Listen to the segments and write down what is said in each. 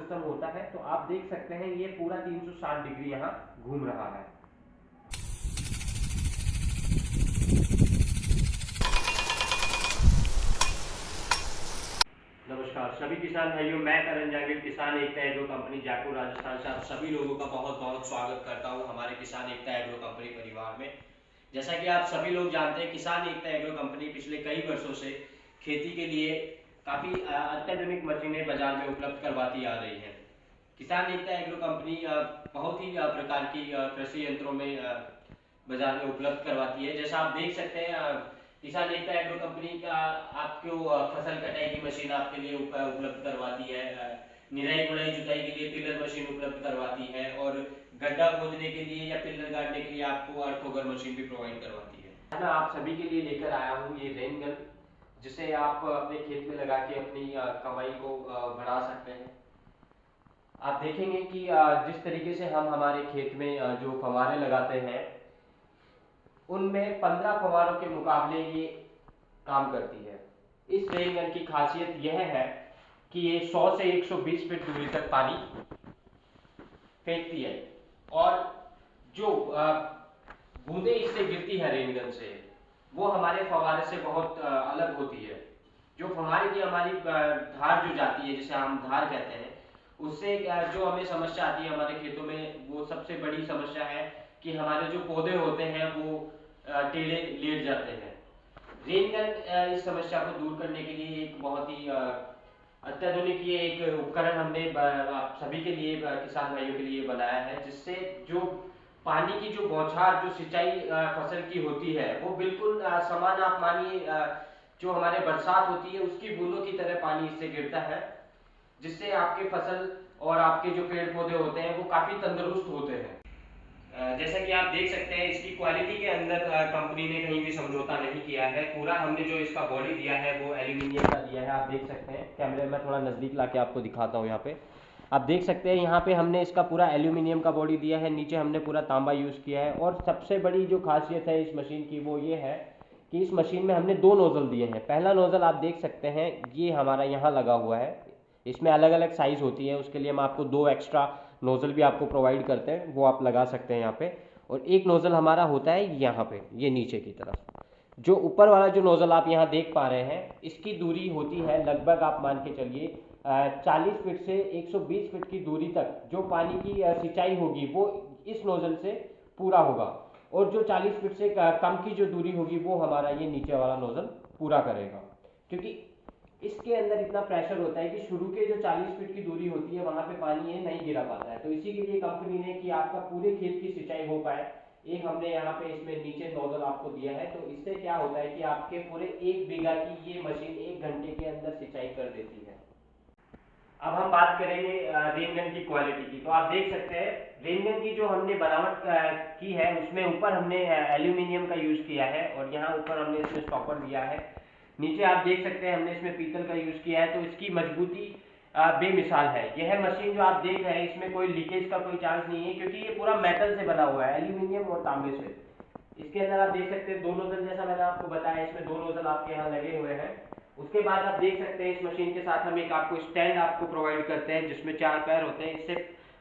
System होता है। तो आप देख सकते हैं ये पूरा 360 डिग्री यहाँ घूम रहा है। नमस्कार सभी किसान भाइयों, मैं करण जांगिड़, किसान एकता एग्रो कंपनी जयपुर राजस्थान से आप सभी लोगों का बहुत बहुत स्वागत करता हूं हमारे किसान एकता एग्रो कंपनी परिवार में। जैसा कि आप सभी लोग जानते हैं, किसान एकता एग्रो कंपनी पिछले कई वर्षों से खेती के लिए काफ़ी अत्याधुनिक मशीनें बाजार में उपलब्ध करवाती आ रही है। किसान एकता एग्रो कंपनी बहुत ही प्रकार की कृषि यंत्रों में बाजार में उपलब्ध करवाती है। जैसा आप देख सकते हैं, किसान एकता एग्रो कंपनी का आपको फसल कटाई की मशीन आपके लिए उपलब्ध करवाती है, निराई गुड़ाई जुताई के लिए टिलर मशीन उपलब्ध करवाती है, और गड्ढा खोदने के लिए या पिलर गाड़ने के लिए आपको अर्थोगर मशीन भी प्रोवाइड करवाती है। मैं आप सभी के लिए लेकर आया हूँ ये रेन गन, जिसे आप अपने खेत में लगा के अपनी कमाई को बढ़ा सकते हैं। आप देखेंगे कि जिस तरीके से हम हमारे खेत में जो फव्वारे लगाते हैं, उनमें 15 फव्वारों के मुकाबले ये काम करती है। इस रेन गन की खासियत यह है कि ये 100 से 120 फीट दूरी तक पानी फेंकती है, और जो बूंदें इससे गिरती है रेन गन से, वो हमारे फव्वारे से बहुत अलग होती है। जो फव्वारे की हमारी धार जो जाती है, जिसे हम धार कहते हैं, उससे जो हमें समस्या आती है हमारे खेतों में, वो सबसे बड़ी समस्या है कि हमारे जो पौधे होते हैं वो टेढ़े लेट जाते हैं। रेन गन इस समस्या को दूर करने के लिए एक बहुत ही अत्याधुनिक ये एक उपकरण हमने आप सभी के लिए, किसान भाइयों के लिए बनाया है, जिससे जो पानी की जो बौछार, जो सिंचाई फसल की होती है, वो बिल्कुल समान, आप मानिए जो हमारे बरसात होती है उसकी बूंदों की तरह पानी इससे गिरता है, जिससे आपके फसल और आपके जो पेड़ पौधे होते हैं वो काफी तंदुरुस्त होते हैं। जैसा कि आप देख सकते हैं, इसकी क्वालिटी के अंदर कंपनी ने कहीं भी समझौता नहीं किया है। पूरा हमने जो इसका बॉडी दिया है वो एल्यूमिनियम का दिया है। आप देख सकते हैं, कैमरे में थोड़ा नज़दीक लाके आपको दिखाता हूँ। यहाँ पे आप देख सकते हैं, यहाँ पे हमने इसका पूरा एल्यूमिनियम का बॉडी दिया है, नीचे हमने पूरा तांबा यूज़ किया है। और सबसे बड़ी जो खासियत है इस मशीन की वो ये है कि इस मशीन में हमने 2 नोज़ल दिए हैं। पहला नोज़ल आप देख सकते हैं, ये हमारा यहाँ लगा हुआ है। इसमें अलग अलग साइज़ होती है, उसके लिए हम आपको 2 एक्स्ट्रा नोज़ल भी आपको प्रोवाइड करते हैं, वो आप लगा सकते हैं यहाँ पे। और एक नोज़ल हमारा होता है यहाँ पे, ये नीचे की तरफ। जो ऊपर वाला जो नोज़ल आप यहाँ देख पा रहे हैं, इसकी दूरी होती है लगभग, आप मान के चलिए 40 फीट से 120 फीट की दूरी तक जो पानी की सिंचाई होगी वो इस नोज़ल से पूरा होगा। और जो 40 फीट से कम की जो दूरी होगी वो हमारा ये नीचे वाला नोज़ल पूरा करेगा, क्योंकि इसके अंदर इतना प्रेशर होता है कि शुरू के जो 40 फीट की दूरी होती है वहां पे पानी ये नहीं गिरा पाता है। तो इसी के लिए कंपनी ने, कि आपका पूरे खेत की सिंचाई हो पाए, एक हमने यहाँ पे इसमें नीचे नोजल आपको दिया है। तो इससे क्या होता है कि आपके पूरे 1 बीघा की ये मशीन 1 घंटे के अंदर सिंचाई कर देती है। अब हम बात करेंगे रेन गन की क्वालिटी की। तो आप देख सकते हैं, रेन गन की जो हमने बनावट की है, उसमें ऊपर हमने एल्यूमिनियम का यूज किया है, और यहाँ ऊपर हमने इसमें स्टॉपर दिया है। नीचे आप देख सकते हैं हमने इसमें पीतल का यूज किया है। तो इसकी मजबूती बेमिसाल है। यह मशीन जो आप देख रहे हैं, इसमें कोई लीकेज का कोई चांस नहीं है, क्योंकि ये पूरा मेटल से बना हुआ है, एल्यूमिनियम और तांबे से। इसके अंदर आप देख सकते हैं 2 नोजल, जैसा मैंने आपको बताया, इसमें 2 नोजल आपके यहाँ लगे हुए हैं। उसके बाद आप देख सकते हैं, इस मशीन के साथ हम एक आपको स्टैंड आपको प्रोवाइड करते हैं, जिसमें 4 पैर होते हैं। इससे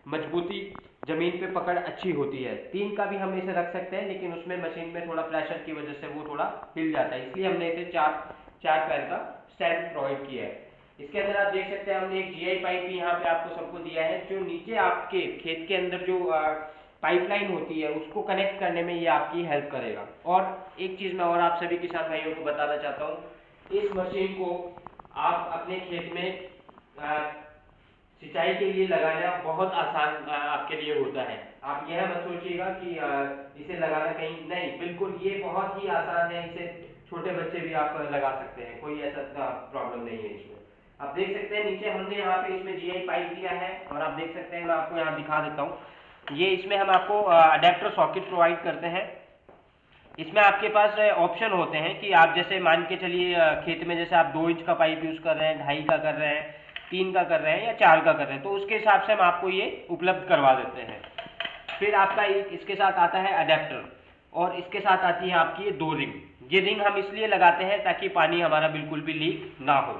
मजबूती, जमीन पे पकड़ अच्छी होती है। 3 का भी हम इसे रख सकते हैं, लेकिन उसमें मशीन में थोड़ा प्रेशर की वजह से वो थोड़ा हिल जाता है, इसलिए हमने इसे 4 पैर का स्टैंड प्रोवाइड किया है। इसके अंदर आप देख सकते हैं, हमने एक जीआई पाइप भी यहाँ पे आपको सबको दिया है, जो नीचे आपके खेत के अंदर जो पाइपलाइन होती है उसको कनेक्ट करने में ये आपकी हेल्प करेगा। और एक चीज़ मैं और आप सभी किसान भाइयों को बताना चाहता हूँ, इस मशीन को आप अपने खेत में सिंचाई के लिए लगाना बहुत आसान आपके लिए होता है। आप यह मत सोचिएगा कि इसे लगाना कहीं नहीं, बिल्कुल ये बहुत ही आसान है। इसे छोटे बच्चे भी आप लगा सकते हैं, कोई ऐसा प्रॉब्लम नहीं है इसमें। आप देख सकते हैं नीचे हमने यहाँ पे इसमें जीआई पाइप दिया है, और आप देख सकते हैं, मैं आपको यहाँ दिखा देता हूँ। ये इसमें हम आपको अडेप्टर सॉकेट प्रोवाइड करते हैं। इसमें आपके पास ऑप्शन होते हैं कि आप जैसे मान के चलिए खेत में जैसे आप 2 इंच का पाइप यूज़ कर रहे हैं, 2.5 का कर रहे हैं, 3 का कर रहे हैं, या 4 का कर रहे हैं, तो उसके हिसाब से हम आपको ये उपलब्ध करवा देते हैं। फिर आपका एक इसके साथ आता है अडेप्टर, और इसके साथ आती है आपकी ये 2 रिंग। ये रिंग हम इसलिए लगाते हैं ताकि पानी हमारा बिल्कुल भी लीक ना हो।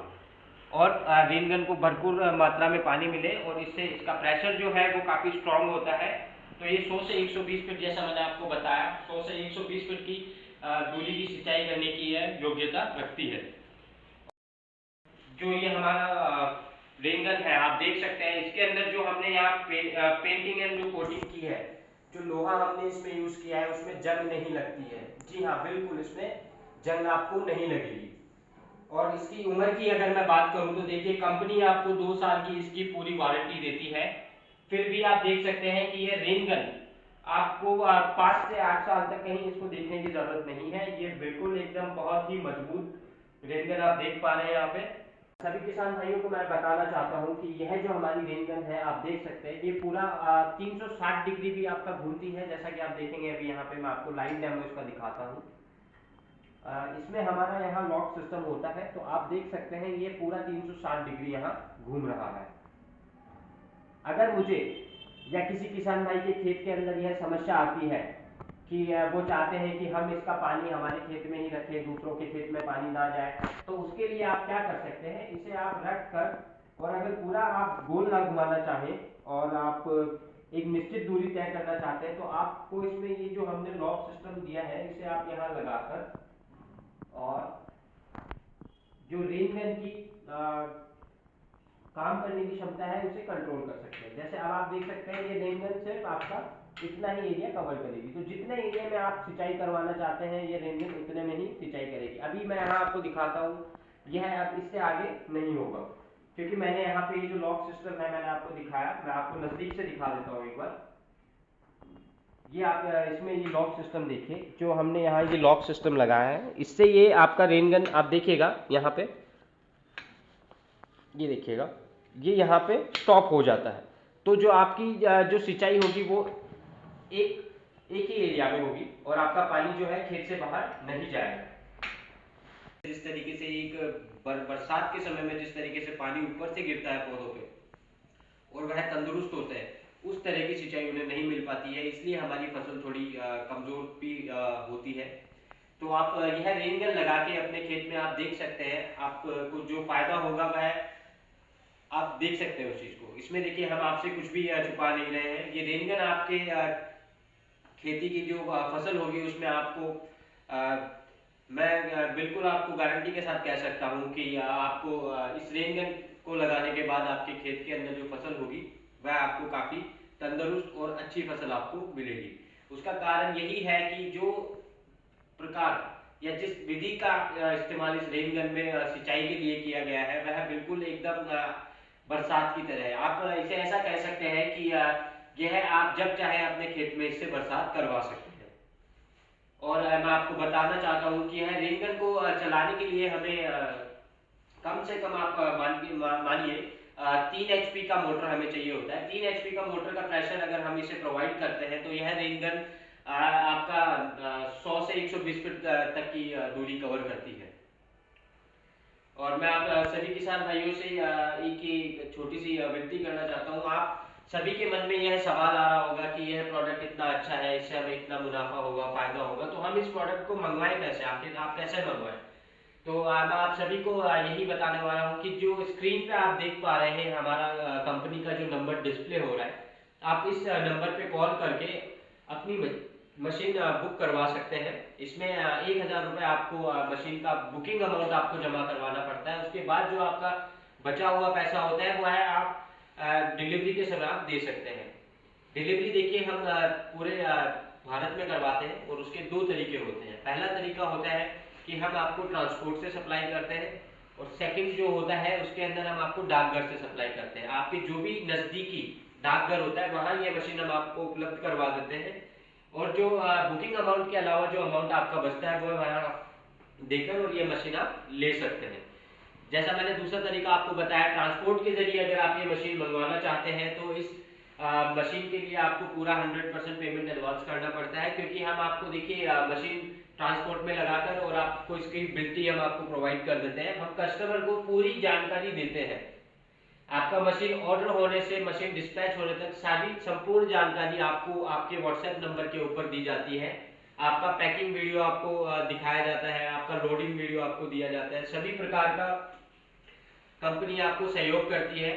और रेन गन को भरपूर मात्रा में पानी मिले और इससे इसका प्रेशर जो है वो काफ़ी स्ट्रांग होता है। तो ये 100 से 120 फीट, जैसा मैंने आपको बताया, 100 से 120 फीट की दूरी की सिंचाई करने की योग्यता रखती है। जो ये हमारा रेन गन है, आप देख सकते हैं इसके अंदर जो हमने यहाँ पेंटिंग एंड जो कोटिंग की है, जो लोहा हमने इसमें यूज किया है उसमें जंग नहीं लगती है। जी हाँ, बिल्कुल इसमें जंग आपको नहीं लगेगी। और इसकी उम्र की अगर मैं बात करूं तो देखिए, कंपनी आपको 2 साल की इसकी पूरी वारंटी देती है। फिर भी आप देख सकते हैं कि ये रेन गन आपको 5 से 8 साल तक कहीं इसको देखने की जरूरत नहीं है। ये बिल्कुल एकदम बहुत ही मजबूत रेन गन आप देख पा रहे हैं यहाँ पे। सभी किसान भाइयों को मैं बताना चाहता हूँ कि यह जो हमारी रेन गन है, आप देख सकते हैं ये पूरा 360 डिग्री भी आपका घूमती है। जैसा कि आप देखेंगे अभी यहाँ पे मैं आपको लाइव डेमो इसका दिखाता हूँ। इसमें हमारा यहाँ लॉक सिस्टम होता है, तो आप देख सकते हैं ये पूरा 360 डिग्री यहाँ घूम रहा है। अगर मुझे या किसी किसान भाई के खेत के अंदर यह समस्या आती है कि वो चाहते हैं कि हम इसका पानी हमारे खेत में ही रखें, दूसरों के खेत में पानी ना जाए, तो उसके लिए आप क्या कर सकते हैं, इसे आप रख कर और अगर पूरा आप गोल ना घुमाना चाहें और आप एक निश्चित दूरी तय करना चाहते हैं, तो आपको इसमें ये जो हमने लॉक सिस्टम दिया है इसे आप यहाँ लगाकर और जो रेन गन की काम करने की क्षमता है उसे कंट्रोल कर सकते हैं। जैसे अब आप देख सकते हैं ये रेन गन सिर्फ आपका इतना ही एरिया कवर करेगी, तो जितने एरिया में आप सिंचाई करवाना चाहते हैं ये रेन गन उतने में ही सिंचाई करेगी। अभी मैं यहाँ आपको दिखाता हूँ, यह अब इससे आगे नहीं होगा, क्योंकि मैंने यहाँ पे ये जो लॉक सिस्टम है मैंने आपको दिखाया। मैं आपको नजदीक से दिखा देता हूँ एक बार। ये आप इसमें ये लॉक सिस्टम देखिए, जो हमने यहाँ ये लॉक सिस्टम लगाया है, इससे ये आपका रेन गन आप देखिएगा यहाँ पे, ये देखिएगा ये यहाँ पे स्टॉप हो जाता है। तो जो आपकी जो सिंचाई होगी वो एक एक ही एरिया में होगी और आपका पानी जो है खेत से बाहर नहीं जाएगा। जिस तरीके से एक बरसात के समय में जिस तरीके से पानी ऊपर से गिरता है पौधों पे और वह तंदुरुस्त होते हैं, उस तरह की सिंचाई उन्हें नहीं मिल पाती है, इसलिए हमारी फसल थोड़ी कमजोर भी होती है। तो आप यह रेन गन लगा के अपने खेत में आप देख सकते हैं, आपको जो फायदा होगा वह आप देख सकते हैं उस चीज को। इसमें देखिए हम आपसे कुछ भी छुपा नहीं रहे हैं। ये रेन गन आपके खेती की जो फसल होगी उसमें आपको मैं बिल्कुल आपको गारंटी के साथ कह सकता हूँ कि आपको इस रेन गन को लगाने के बाद आपके खेत के अंदर जो फसल होगी वह आपको काफी तंदुरुस्त और अच्छी फसल आपको मिलेगी। उसका कारण यही है कि जो प्रकार या जिस विधि का इस्तेमाल इस रेन गन में सिंचाई के लिए किया गया है वह बिल्कुल एकदम बरसात की तरह है। आप इसे ऐसा कह सकते हैं कि यह आप जब चाहे अपने खेत में इससे बरसात करवा सकते हैं। और मैं आपको बताना चाहता हूँ कि यह रेन गन को चलाने के लिए हमें कम से कम आप मानिए 3 HP का मोटर हमें चाहिए होता है। 3 HP का मोटर का प्रेशर अगर हम इसे प्रोवाइड करते हैं तो यह रेन गन आपका 100 से 120 फीट तक की दूरी कवर करती है। और मैं आप सभी किसान भाइयों से एक छोटी सी विनती करना चाहता हूँ। आप सभी के मन में यह सवाल आ रहा होगा कि यह प्रोडक्ट इतना अच्छा है, इससे हमें इतना मुनाफा होगा, फायदा होगा, तो हम इस प्रोडक्ट को मंगवाएं कैसे, आप कैसे मंगवाएं। तो मैं आप सभी को यही बताने वाला हूँ कि जो स्क्रीन पे आप देख पा रहे हैं हमारा कंपनी का जो नंबर डिस्प्ले हो रहा है, आप इस नंबर पे कॉल करके अपनी मशीन बुक करवा सकते हैं। इसमें 1,000 रुपये आपको मशीन का बुकिंग अमाउंट आपको जमा करवाना पड़ता है। उसके बाद जो आपका बचा हुआ पैसा होता है वह है आप डिलीवरी के समय आप दे सकते हैं। डिलीवरी देखिए हम पूरे भारत में करवाते हैं और उसके 2 तरीके होते हैं। पहला तरीका होता है कि हम आपको ट्रांसपोर्ट से सप्लाई करते हैं और सेकंड जो होता है उसके अंदर हम आपको डाकघर से सप्लाई करते हैं। आपके जो भी नजदीकी डाकघर होता है वहां ये मशीन हम आपको उपलब्ध करवा देते हैं और जो बुकिंग अमाउंट के अलावा जो अमाउंट आपका बचता है वो वहां देकर और ये मशीन आप ले सकते हैं। जैसा मैंने दूसरा तरीका आपको बताया, ट्रांसपोर्ट के जरिए अगर आप ये मशीन मंगवाना चाहते हैं तो इस मशीन के लिए आपको पूरा 100% पेमेंट एडवांस करना पड़ता है, क्योंकि हम आपको देखिए मशीन ट्रांसपोर्ट में लगाकर और आपको इसकी बिल्टी हम आपको प्रोवाइड कर देते हैं। हम कस्टमर को पूरी जानकारी देते हैं। आपका मशीन ऑर्डर होने से मशीन डिस्पैच होने तक सारी संपूर्ण जानकारी आपको आपके व्हाट्सएप नंबर के ऊपर दी जाती है। आपका पैकिंग वीडियो आपको दिखाया जाता है, आपका लोडिंग वीडियो आपको दिया जाता है। सभी प्रकार का कंपनी आपको सहयोग करती है,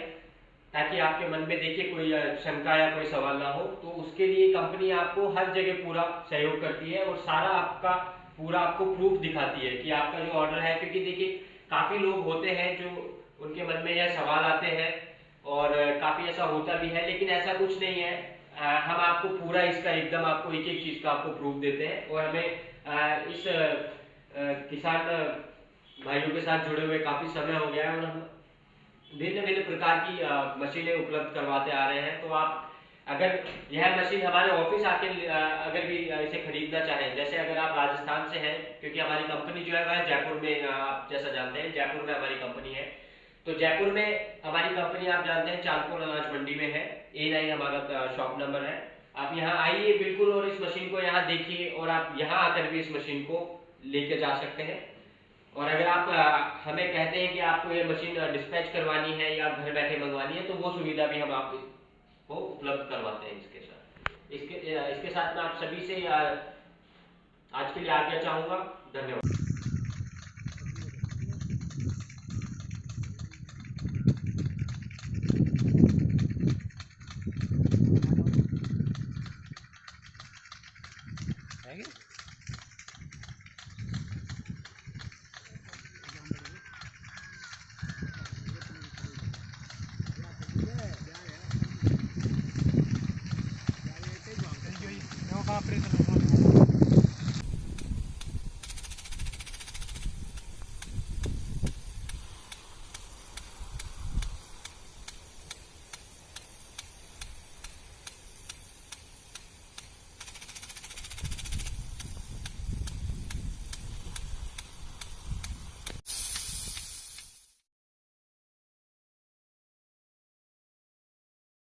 ताकि आपके मन में देखिए कोई शंका या कोई सवाल ना हो, तो उसके लिए कंपनी आपको हर जगह पूरा सहयोग करती है और सारा आपका पूरा आपको प्रूफ दिखाती है कि आपका जो ऑर्डर है। क्योंकि देखिए काफी लोग होते हैं जो उनके मन में यह सवाल आते हैं और काफी ऐसा होता भी है, लेकिन ऐसा कुछ नहीं है। हम आपको पूरा इसका एकदम आपको एक एक चीज का आपको प्रूफ देते हैं और हमें इस किसान भाइयों के साथ जुड़े हुए काफी समय हो गया है और हम भिन्न भिन्न प्रकार की मशीनें उपलब्ध करवाते आ रहे हैं। तो आप अगर यह मशीन हमारे ऑफिस आके अगर भी इसे खरीदना चाहें, जैसे अगर आप राजस्थान से हैं, क्योंकि हमारी कंपनी जो है वह जयपुर में, आप जैसा जानते हैं जयपुर में हमारी कंपनी है, तो जयपुर में हमारी कंपनी आप जानते हैं चांदपुर अनाज मंडी में है, A9 हमारा शॉप नंबर है। आप यहाँ आइए बिल्कुल और इस मशीन को यहाँ देखिए और आप यहाँ आकर भी इस मशीन को लेके जा सकते हैं। और अगर आप हमें कहते हैं कि आपको ये मशीन डिस्पैच करवानी है या घर बैठे मंगवानी है, तो वो सुविधा भी हम आपको उपलब्ध करवाते हैं। इसके साथ मैं आप सभी से आज के लिए आज्ञा चाहूंगा। धन्यवाद।